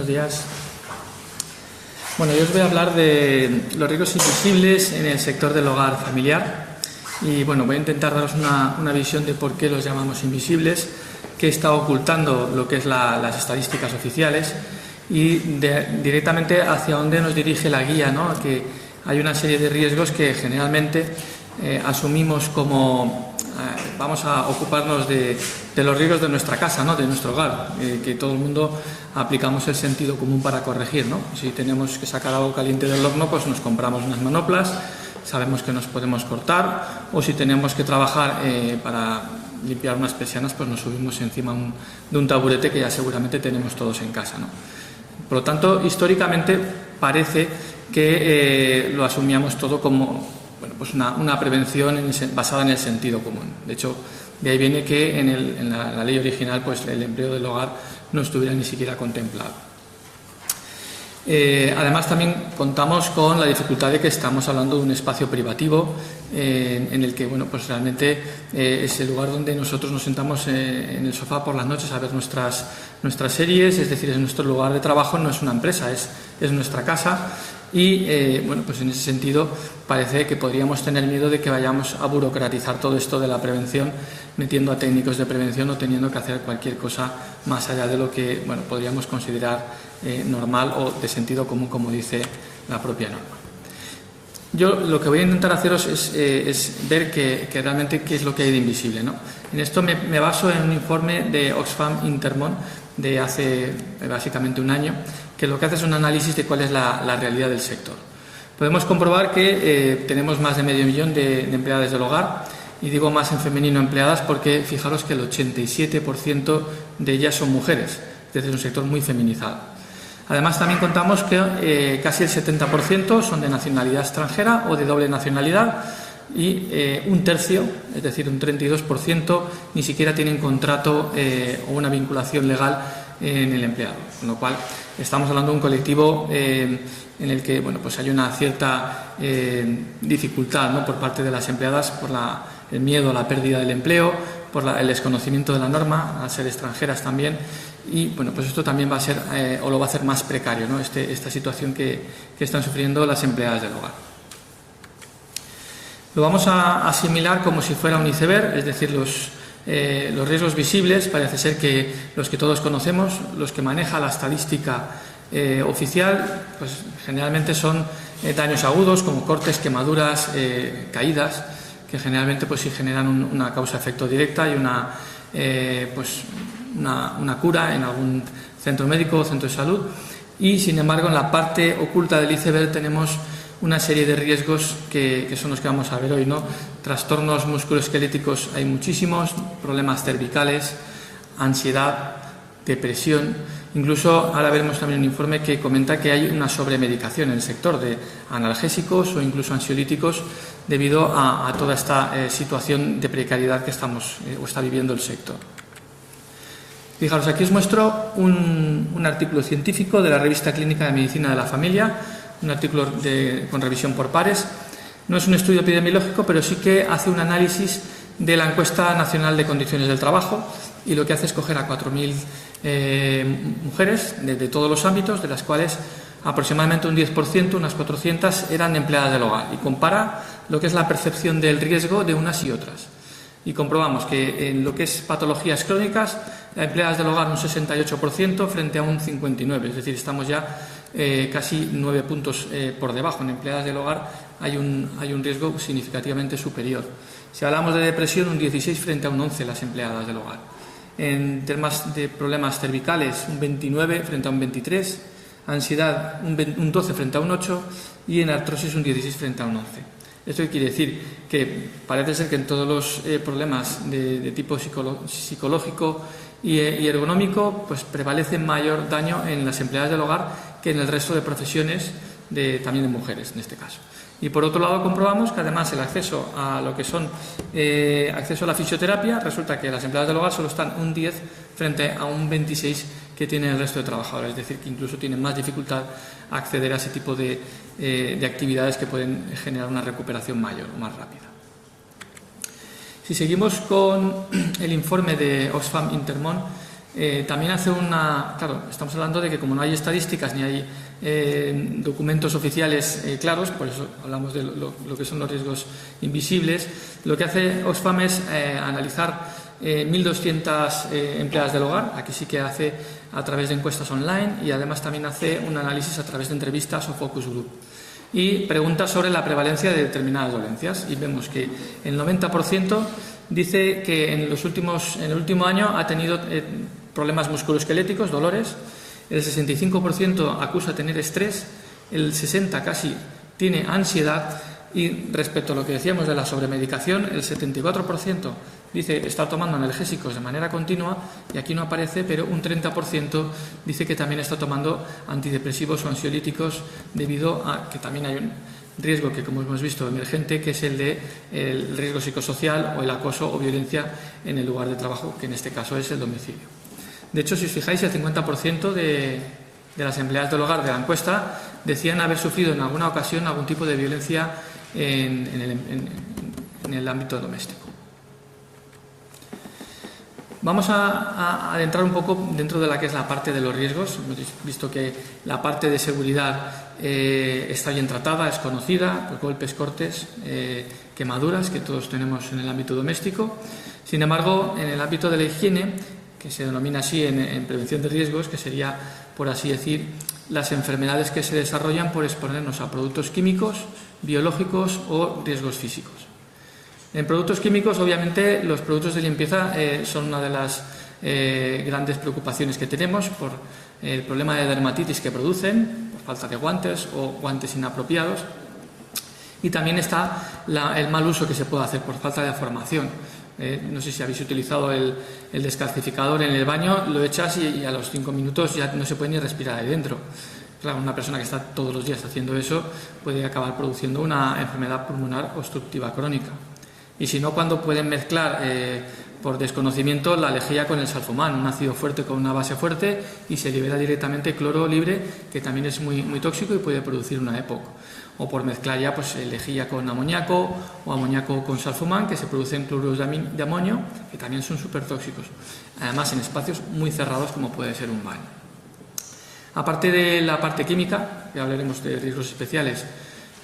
buenos días. Bueno, yo os voy a hablar de los riesgos invisibles en el sector del hogar familiar y bueno, voy a intentar daros una visión de por qué los llamamos invisibles, qué está ocultando lo que es las estadísticas oficiales y directamente hacia dónde nos dirige la guía, ¿no? Que hay una serie de riesgos que generalmente asumimos como vamos a ocuparnos de los riesgos de nuestra casa, ¿no? De nuestro hogar, que todo el mundo aplicamos el sentido común para corregir, ¿no? Si tenemos que sacar algo caliente del horno, pues nos compramos unas manoplas, sabemos que nos podemos cortar, o si tenemos que trabajar para limpiar unas persianas, pues nos subimos encima de un taburete que ya seguramente tenemos todos en casa, ¿no? Por lo tanto, históricamente parece que lo asumíamos todo como pues una prevención basada en el sentido común. De hecho, de ahí viene que en la ley original pues el empleo del hogar no estuviera ni siquiera contemplado. Además, también contamos con la dificultad de que estamos hablando de un espacio privativo en el que pues realmente es el lugar donde nosotros nos sentamos en el sofá por las noches a ver nuestras series, es decir, es nuestro lugar de trabajo, no es una empresa, es nuestra casa. Y pues en ese sentido parece que podríamos tener miedo de que vayamos a burocratizar todo esto de la prevención, metiendo a técnicos de prevención o teniendo que hacer cualquier cosa más allá de lo que podríamos considerar normal o de sentido común, como dice la propia norma. Yo lo que voy a intentar haceros es ver que realmente qué es lo que hay de invisible, ¿no? En esto me baso en un informe de Oxfam Intermon de hace básicamente un año, que lo que hace es un análisis de cuál es la realidad del sector. Podemos comprobar que tenemos más de medio millón de empleadas del hogar, y digo más en femenino empleadas porque fijaros que el 87% de ellas son mujeres, es decir, un sector muy feminizado. Además, también contamos que casi el 70% son de nacionalidad extranjera o de doble nacionalidad y un tercio, es decir, un 32%, ni siquiera tienen contrato o una vinculación legal en el empleado. Con lo cual, estamos hablando de un colectivo en el que pues hay una cierta dificultad, ¿no? Por parte de las empleadas por el miedo a la pérdida del empleo, por el desconocimiento de la norma, al ser extranjeras también. Y pues esto también va a ser o lo va a hacer más precario, ¿no? Esta situación que están sufriendo las empleadas del hogar. Lo vamos a asimilar como si fuera un iceberg, es decir, los riesgos visibles parece ser que los que todos conocemos, los que maneja la estadística oficial, pues generalmente son daños agudos como cortes, quemaduras, caídas, que generalmente pues sí generan una causa-efecto directa y una cura en algún centro médico o centro de salud. Y sin embargo, en la parte oculta del iceberg tenemos una serie de riesgos que son los que vamos a ver hoy, ¿no? Trastornos musculoesqueléticos hay muchísimos, problemas cervicales, ansiedad, depresión. Incluso ahora veremos también un informe que comenta que hay una sobremedicación en el sector de analgésicos o incluso ansiolíticos debido a toda esta situación de precariedad que está viviendo el sector. Fijaros, aquí os muestro un artículo científico de la revista Clínica de Medicina de la Familia, un artículo con revisión por pares. No es un estudio epidemiológico, pero sí que hace un análisis de la encuesta nacional de condiciones del trabajo y lo que hace es coger a 4.000 mujeres de todos los ámbitos, de las cuales aproximadamente un 10%, unas 400, eran empleadas del hogar, y compara lo que es la percepción del riesgo de unas y otras. Y comprobamos que en lo que es patologías crónicas, empleadas del hogar un 68% frente a un 59%, es decir, estamos ya casi 9 puntos por debajo. En empleadas del hogar hay un riesgo significativamente superior. Si hablamos de depresión, un 16 frente a un 11 las empleadas del hogar. En temas de problemas cervicales, un 29 frente a un 23, ansiedad un 12 frente a un 8 y en artrosis un 16 frente a un 11. Esto quiere decir que parece ser que en todos los problemas de tipo psicológico y ergonómico pues prevalece mayor daño en las empleadas del hogar que en el resto de profesiones, también de mujeres en este caso. Y por otro lado comprobamos que además el acceso a lo que son acceso a la fisioterapia, resulta que las empleadas del hogar solo están un 10 frente a un 26 que tiene el resto de trabajadores, es decir, que incluso tienen más dificultad a acceder a ese tipo de actividades que pueden generar una recuperación mayor o más rápida. Si seguimos con el informe de Oxfam Intermon, también hace claro, estamos hablando de que como no hay estadísticas ni hay documentos oficiales claros, por eso hablamos de lo que son los riesgos invisibles, lo que hace Oxfam es analizar 1.200 empleadas del hogar. Aquí sí que hace a través de encuestas online y además también hace un análisis a través de entrevistas o focus group. Y pregunta sobre la prevalencia de determinadas dolencias. Y vemos que el 90% dice que en el último año ha tenido problemas musculoesqueléticos, dolores. El 65% acusa tener estrés. El 60% casi tiene ansiedad. Y respecto a lo que decíamos de la sobremedicación, el 74% dice estar tomando analgésicos de manera continua, y aquí no aparece, pero un 30% dice que también está tomando antidepresivos o ansiolíticos, debido a que también hay un riesgo que, como hemos visto, emergente, que es el riesgo psicosocial o el acoso o violencia en el lugar de trabajo, que en este caso es el domicilio. De hecho, si os fijáis, el 50% de las empleadas del hogar de la encuesta decían haber sufrido en alguna ocasión algún tipo de violencia en el ámbito doméstico. Vamos a adentrar un poco dentro de la que es la parte de los riesgos. Hemos visto que la parte de seguridad está bien tratada, es conocida, pues golpes, cortes, quemaduras, que todos tenemos en el ámbito doméstico. Sin embargo, en el ámbito de la higiene, que se denomina así en prevención de riesgos, que sería, por así decir, las enfermedades que se desarrollan por exponernos a productos químicos, biológicos o riesgos físicos. En productos químicos, obviamente, los productos de limpieza son una de las grandes preocupaciones que tenemos por el problema de dermatitis que producen, por falta de guantes o guantes inapropiados. Y también está el mal uso que se puede hacer por falta de formación. No sé si habéis utilizado el descalcificador en el baño, lo echas y a los 5 minutos ya no se puede ni respirar ahí dentro. Claro, una persona que está todos los días haciendo eso puede acabar produciendo una enfermedad pulmonar obstructiva crónica. Y si no, cuando pueden mezclar por desconocimiento la lejía con el salfumán, un ácido fuerte con una base fuerte, y se libera directamente cloro libre, que también es muy, muy tóxico y puede producir una EPOC. O por mezclar ya pues lejía con amoníaco o amoníaco con salfumán, que se producen cloruros de amonio, que también son súper tóxicos. Además, en espacios muy cerrados como puede ser un baño. Aparte de la parte química, que hablaremos de riesgos especiales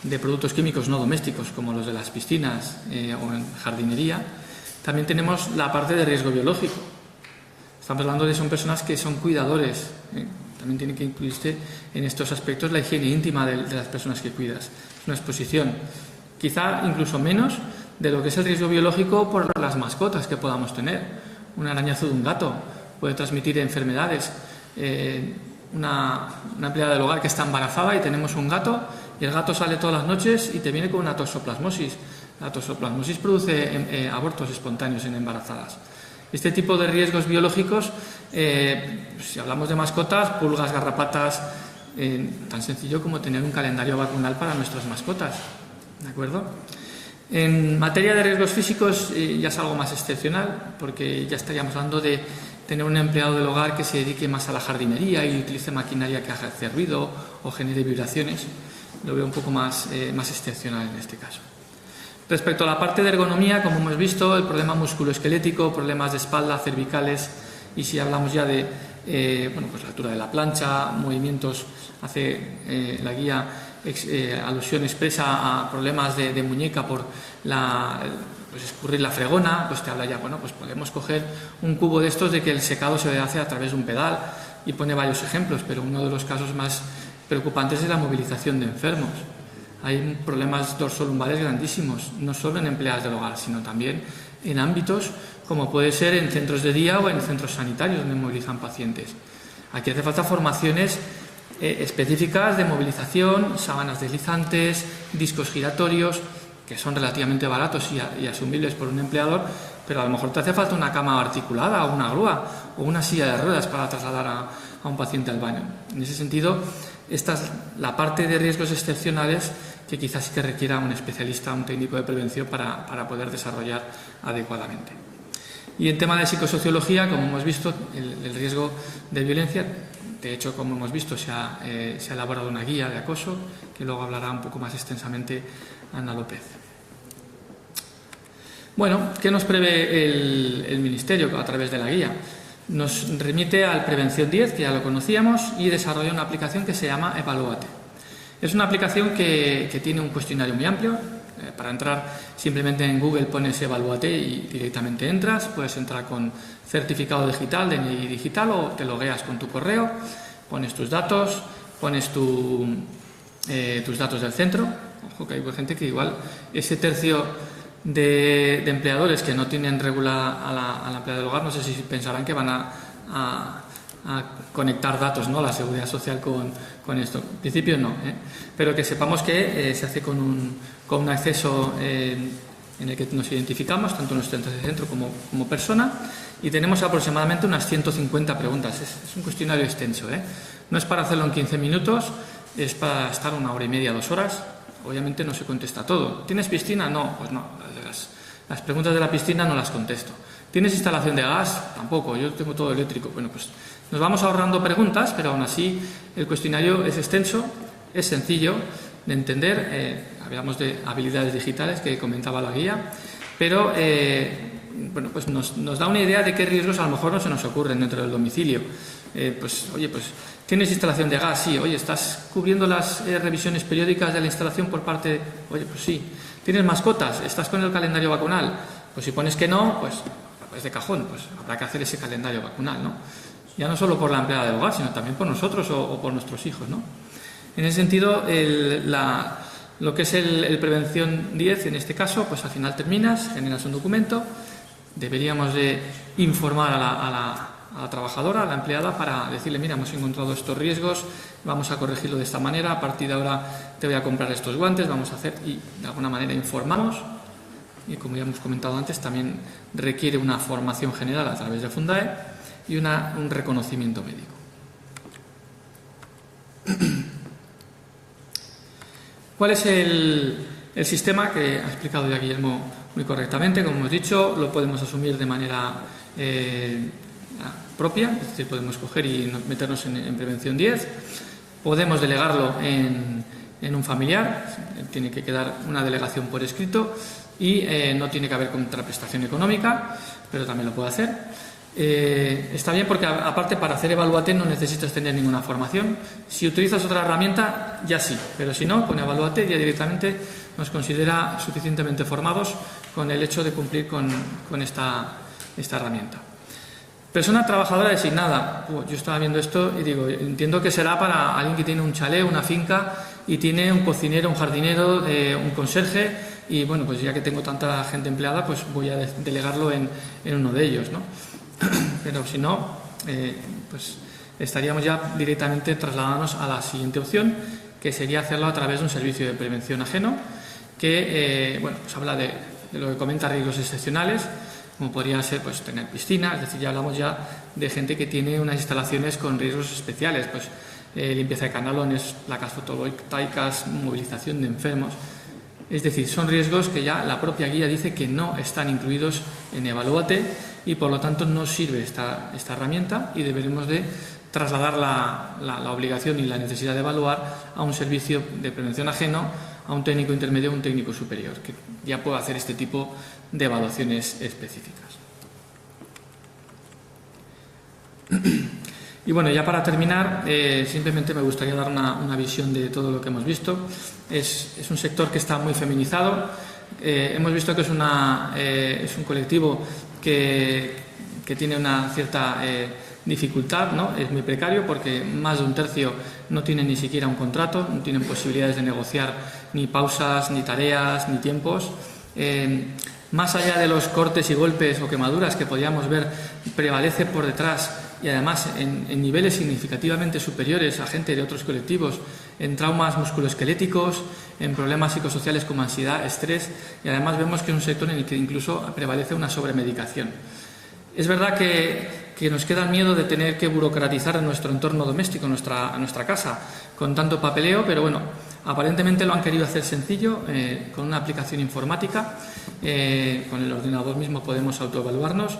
de productos químicos no domésticos, como los de las piscinas o en jardinería, también tenemos la parte de riesgo biológico. Estamos hablando de son personas que son cuidadores. También tiene que incluirse en estos aspectos la higiene íntima de las personas que cuidas. Es una exposición, quizá incluso menos de lo que es el riesgo biológico por las mascotas que podamos tener. Un arañazo de un gato puede transmitir enfermedades. Una empleada del hogar que está embarazada y tenemos un gato, y el gato sale todas las noches y te viene con una toxoplasmosis. La toxoplasmosis produce abortos espontáneos en embarazadas. Este tipo de riesgos biológicos, si hablamos de mascotas, pulgas, garrapatas, tan sencillo como tener un calendario vacunal para nuestras mascotas. ¿De acuerdo? En materia de riesgos físicos ya es algo más excepcional, porque ya estaríamos hablando de tener un empleado del hogar que se dedique más a la jardinería y utilice maquinaria que haga ruido o genere vibraciones. Lo veo un poco más excepcional en este caso. Respecto a la parte de ergonomía, como hemos visto, el problema musculoesquelético, problemas de espalda, cervicales, y si hablamos ya de pues la altura de la plancha, movimientos, hace la guía alusión expresa a problemas de muñeca por pues escurrir la fregona, pues te habla ya, pues podemos coger un cubo de estos de que el secado se hace a través de un pedal, y pone varios ejemplos, pero uno de los casos más preocupantes es la movilización de enfermos. Hay problemas dorsolumbares grandísimos, no solo en empleadas del hogar, sino también en ámbitos como puede ser en centros de día o en centros sanitarios donde movilizan pacientes. Aquí hace falta formaciones específicas de movilización, sábanas deslizantes, discos giratorios, que son relativamente baratos y asumibles por un empleador, pero a lo mejor te hace falta una cama articulada o una grúa o una silla de ruedas para trasladar a un paciente al baño. En ese sentido, esta es la parte de riesgos excepcionales que quizás sí que requiera un especialista, un técnico de prevención para poder desarrollar adecuadamente. Y en tema de psicosociología, como hemos visto, el riesgo de violencia, de hecho, como hemos visto, se ha elaborado una guía de acoso, que luego hablará un poco más extensamente Ana López. Bueno, ¿qué nos prevé el Ministerio a través de la guía? nos remite al Prevención 10, que ya lo conocíamos, y desarrolla una aplicación que se llama Evalúate. Es una aplicación que tiene un cuestionario muy amplio. Para entrar simplemente en Google pones Evalúate y directamente entras. Puedes entrar con certificado digital, DNI digital, o te logueas con tu correo, pones tus datos, pones tus datos del centro. Ojo que hay gente que igual ese tercio de empleadores que no tienen regular a la empleada del hogar, no sé si pensarán que van a conectar datos, ¿no?, la seguridad social con esto. En principio no, pero que sepamos que se hace con un acceso en el que nos identificamos, tanto nuestro centro como persona, y tenemos aproximadamente unas 150 preguntas. Es un cuestionario extenso, no es para hacerlo en 15 minutos, es para estar 1 hora y media, 2 horas. Obviamente no se contesta todo. ¿Tienes piscina? No, pues no. Las preguntas de la piscina no las contesto. ¿Tienes instalación de gas? Tampoco. Yo tengo todo eléctrico. Bueno, pues nos vamos ahorrando preguntas, pero aún así el cuestionario es extenso, es sencillo de entender. Hablamos de habilidades digitales que comentaba la guía, pero bueno, pues nos da una idea de qué riesgos a lo mejor no se nos ocurren dentro del domicilio. ¿Tienes instalación de gas? Sí. Oye, ¿estás cubriendo las revisiones periódicas de la instalación por parte? Oye, pues sí. ¿Tienes mascotas? ¿Estás con el calendario vacunal? Pues si pones que no, pues de cajón, pues habrá que hacer ese calendario vacunal, ¿no? Ya no solo por la empleada del hogar, sino también por nosotros o por nuestros hijos, ¿no? En ese sentido, lo que es el Prevención 10, en este caso, pues al final terminas, generas un documento, deberíamos de informar a la trabajadora, a la empleada, para decirle: mira, hemos encontrado estos riesgos, vamos a corregirlo de esta manera, a partir de ahora te voy a comprar estos guantes, vamos a hacer, y de alguna manera informamos. Y como ya hemos comentado antes, también requiere una formación general a través de Fundae y un reconocimiento médico. ¿Cuál es el sistema? Que ha explicado ya Guillermo muy correctamente. Como hemos dicho, lo podemos asumir de manera propia, es decir, podemos coger y meternos en Prevención 10. Podemos delegarlo en un familiar, tiene que quedar una delegación por escrito y no tiene que haber contraprestación económica, pero también lo puede hacer. Está bien porque, aparte, para hacer Evalúate no necesitas tener ninguna formación. Si utilizas otra herramienta, ya sí, pero si no, con Evalúate ya directamente nos considera suficientemente formados con el hecho de cumplir con esta herramienta. Persona trabajadora designada. Yo estaba viendo esto y digo, entiendo que será para alguien que tiene un chalet, una finca, y tiene un cocinero, un jardinero, un conserje, y bueno, pues ya que tengo tanta gente empleada, pues voy a delegarlo en uno de ellos, ¿no? Pero si no, pues estaríamos ya directamente trasladándonos a la siguiente opción, que sería hacerlo a través de un servicio de prevención ajeno, que bueno, pues habla de lo que comenta riesgos excepcionales, como podría ser pues tener piscina, es decir, ya hablamos ya de gente que tiene unas instalaciones con riesgos especiales, pues limpieza de canalones, placas fotovoltaicas, movilización de enfermos. Es decir, son riesgos que ya la propia guía dice que no están incluidos en Evalúate y por lo tanto no sirve esta herramienta, y deberemos de trasladar la obligación y la necesidad de evaluar a un servicio de prevención ajeno, a un técnico intermedio o un técnico superior, que ya puede hacer este tipo de evaluaciones específicas. Y bueno, ya para terminar, simplemente me gustaría dar una visión de todo lo que hemos visto. Es un sector que está muy feminizado. Hemos visto que es un colectivo que tiene una cierta dificultad, ¿no? Es muy precario porque más de un tercio no tienen ni siquiera un contrato, no tienen posibilidades de negociar ni pausas, ni tareas, ni tiempos. Más allá de los cortes y golpes o quemaduras que podíamos ver, prevalece por detrás, y además en niveles significativamente superiores a gente de otros colectivos, en traumas musculoesqueléticos, en problemas psicosociales como ansiedad, estrés, y además vemos que es un sector en el que incluso prevalece una sobremedicación. Es verdad que nos queda el miedo de tener que burocratizar en nuestro entorno doméstico, en nuestra casa, con tanto papeleo, pero bueno, aparentemente lo han querido hacer sencillo, con una aplicación informática. Con el ordenador mismo podemos autoevaluarnos.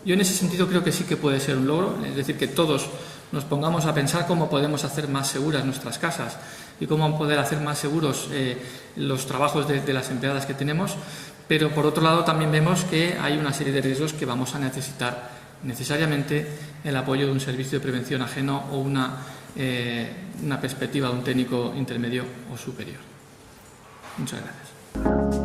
Yo en ese sentido creo que sí que puede ser un logro, es decir, que todos nos pongamos a pensar cómo podemos hacer más seguras nuestras casas y cómo poder hacer más seguros los trabajos de las empleadas que tenemos, pero por otro lado también vemos que hay una serie de riesgos que vamos a necesitar necesariamente el apoyo de un servicio de prevención ajeno o una perspectiva de un técnico intermedio o superior. Muchas gracias.